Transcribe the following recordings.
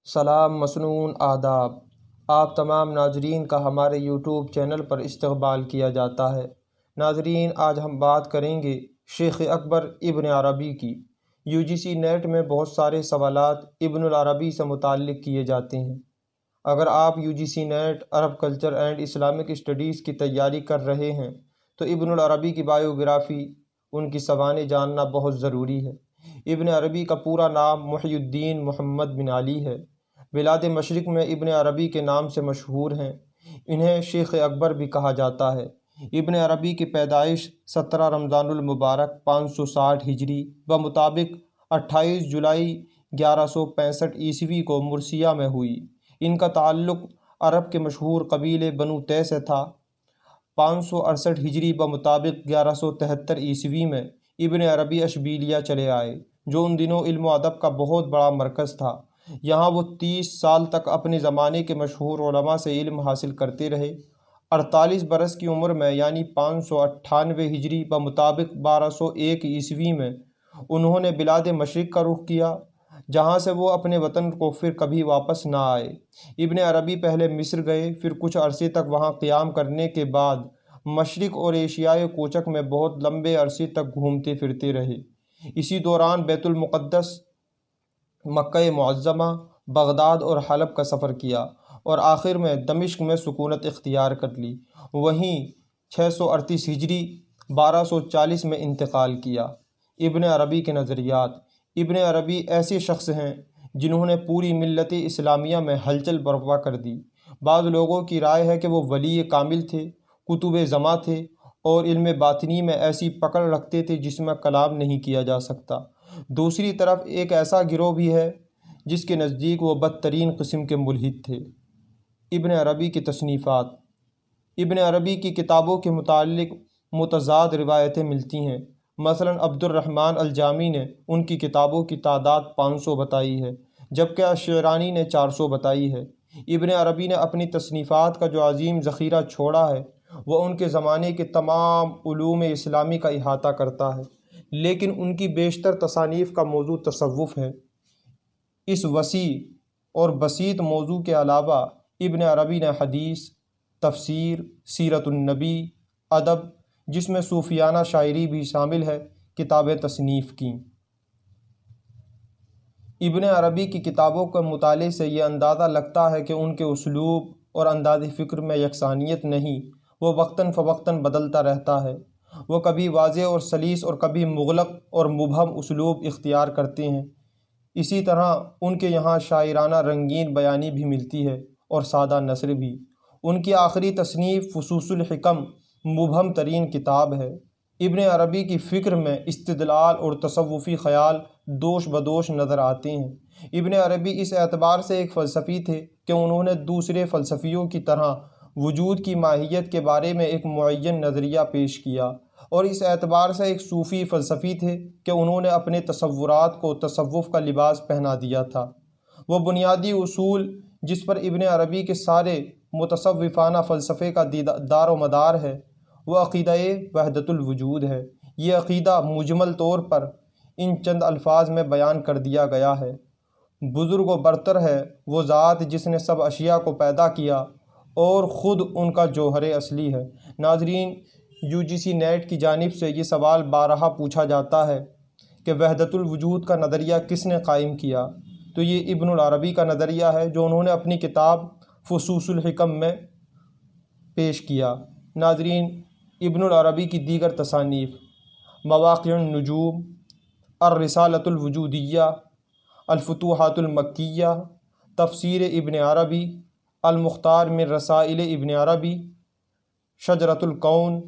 سلام مصنون آداب، آپ تمام ناظرین کا ہمارے یوٹیوب چینل پر استقبال کیا جاتا ہے۔ ناظرین، آج ہم بات کریں گے شیخ اکبر ابن عربی کی۔ UGC نیٹ میں بہت سارے سوالات ابن العربی سے متعلق کیے جاتے ہیں۔ اگر آپ UGC NET Arab culture and Islamic studies کی تیاری کر رہے ہیں تو ابن العربی کی بایوگرافی، ان کی سوانح جاننا بہت ضروری ہے۔ ابن عربی کا پورا نام محی الدین محمد بن علی ہے۔ بلاد مشرق میں ابن عربی کے نام سے مشہور ہیں۔ انہیں شیخ اکبر بھی کہا جاتا ہے۔ ابن عربی کی پیدائش 17 رمضان المبارک 560 ہجری بمطابق 28 جولائی 1165 عیسوی کو مرثیہ میں ہوئی۔ ان کا تعلق عرب کے مشہور قبیلے بنو طے سے تھا۔ 568 ہجری بمطابق 1173 عیسوی میں ابن عربی اشبیلیہ چلے آئے، جو ان دنوں علم و ادب کا بہت بڑا مرکز تھا۔ یہاں وہ 30 سال تک اپنے زمانے کے مشہور علماء سے علم حاصل کرتے رہے۔ 48 برس کی عمر میں یعنی 598 ہجری بمطابق 1201 عیسوی میں انہوں نے بلاد مشرق کا رخ کیا، جہاں سے وہ اپنے وطن کو پھر کبھی واپس نہ آئے۔ ابن عربی پہلے مصر گئے، پھر کچھ عرصے تک وہاں قیام کرنے کے بعد مشرق اور ایشیائے کوچک میں بہت لمبے عرصے تک گھومتے پھرتے رہے۔ اسی دوران بیت المقدس، مکہ معظمہ، بغداد اور حلب کا سفر کیا اور آخر میں دمشق میں سکونت اختیار کر لی۔ وہیں 638 ہجری 1240 میں انتقال کیا۔ ابن عربی کے نظریات۔ ابن عربی ایسے شخص ہیں جنہوں نے پوری ملت اسلامیہ میں ہلچل برپا کر دی۔ بعض لوگوں کی رائے ہے کہ وہ ولی کامل تھے، کتب زماں تھے اور علم باطنی میں ایسی پکڑ رکھتے تھے جس میں کلام نہیں کیا جا سکتا۔ دوسری طرف ایک ایسا گروہ بھی ہے جس کے نزدیک وہ بدترین قسم کے ملحد تھے۔ ابن عربی کی تصنیفات۔ ابن عربی کی کتابوں کے متعلق متضاد روایتیں ملتی ہیں۔ مثلا عبد الرحمن الجامی نے ان کی کتابوں کی تعداد 500 بتائی ہے، جبکہ الشعرانی نے 400 بتائی ہے۔ ابن عربی نے اپنی تصنیفات کا جو عظیم ذخیرہ چھوڑا ہے وہ ان کے زمانے کے تمام علوم اسلامی کا احاطہ کرتا ہے، لیکن ان کی بیشتر تصانیف کا موضوع تصوف ہے۔ اس وسیع اور بسیط موضوع کے علاوہ ابن عربی نے حدیث، تفسیر، سیرت النبی، ادب جس میں صوفیانہ شاعری بھی شامل ہے، کتابیں تصنیف کیں۔ ابن عربی کی کتابوں کے مطالعے سے یہ اندازہ لگتا ہے کہ ان کے اسلوب اور انداز فکر میں یکسانیت نہیں، وہ وقتاً فوقتاً بدلتا رہتا ہے۔ وہ کبھی واضح اور سلیس اور کبھی مغلق اور مبہم اسلوب اختیار کرتے ہیں۔ اسی طرح ان کے یہاں شاعرانہ رنگین بیانی بھی ملتی ہے اور سادہ نثر بھی۔ ان کی آخری تصنیف فصوص الحکم مبہم ترین کتاب ہے۔ ابن عربی کی فکر میں استدلال اور تصوفی خیال دوش بدوش نظر آتے ہیں۔ ابن عربی اس اعتبار سے ایک فلسفی تھے کہ انہوں نے دوسرے فلسفیوں کی طرح وجود کی ماہیت کے بارے میں ایک معین نظریہ پیش کیا، اور اس اعتبار سے ایک صوفی فلسفی تھے کہ انہوں نے اپنے تصورات کو تصوف کا لباس پہنا دیا تھا۔ وہ بنیادی اصول جس پر ابن عربی کے سارے متصوفانہ فلسفے کا دار و مدار ہے وہ عقیدہ وحدت الوجود ہے۔ یہ عقیدہ مجمل طور پر ان چند الفاظ میں بیان کر دیا گیا ہے: بزرگ و برتر ہے وہ ذات جس نے سب اشیاء کو پیدا کیا اور خود ان کا جوہر اصلی ہے۔ ناظرین، UGC نیٹ کی جانب سے یہ سوال بارہا پوچھا جاتا ہے کہ وحدت الوجود کا نظریہ کس نے قائم کیا؟ تو یہ ابن العربی کا نظریہ ہے جو انہوں نے اپنی کتاب فصوص الحکم میں پیش کیا۔ ناظرین، ابن العربی کی دیگر تصانیف: مواقع النجوم، الرسالۃ الوجودیہ، الفتوحات المکیہ، تفسیر ابن عربی، المختار من رسائل ابن عربی، شجرۃ الکون،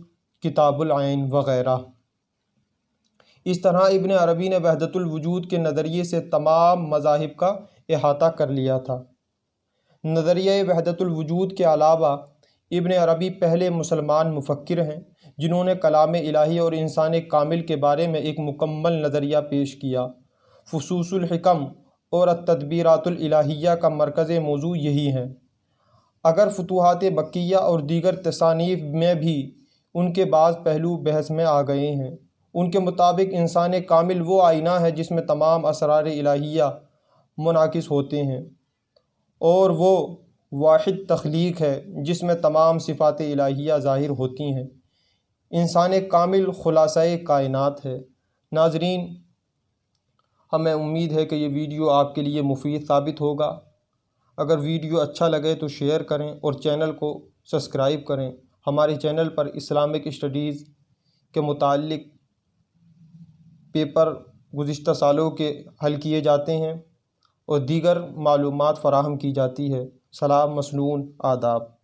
کتاب العین وغیرہ۔ اس طرح ابن عربی نے وحدت الوجود کے نظریے سے تمام مذاہب کا احاطہ کر لیا تھا۔ نظریہ وحدت الوجود کے علاوہ ابن عربی پہلے مسلمان مفکر ہیں جنہوں نے کلام الہی اور انسان کامل کے بارے میں ایک مکمل نظریہ پیش کیا۔ فصوص الحکم اور التدبیرات الالہیہ کا مرکز موضوع یہی ہیں۔ اگر فتوحات مکیہ اور دیگر تصانیف میں بھی ان کے بعض پہلو بحث میں آ گئے ہیں۔ ان کے مطابق انسان کامل وہ آئینہ ہے جس میں تمام اسرار الہیہ منعکس ہوتے ہیں۔ اور وہ واحد تخلیق ہے جس میں تمام صفات الہیہ ظاہر ہوتی ہیں۔ انسان کامل خلاصہ کائنات ہے۔ ناظرین، ہمیں امید ہے کہ یہ ویڈیو آپ کے لیے مفید ثابت ہوگا۔ اگر ویڈیو اچھا لگے تو شیئر کریں اور چینل کو سبسکرائب کریں۔ ہمارے چینل پر اسلامک اسٹڈیز کے متعلق پیپر گزشتہ سالوں کے حل کیے جاتے ہیں اور دیگر معلومات فراہم کی جاتی ہے۔ سلام، مسنون، آداب۔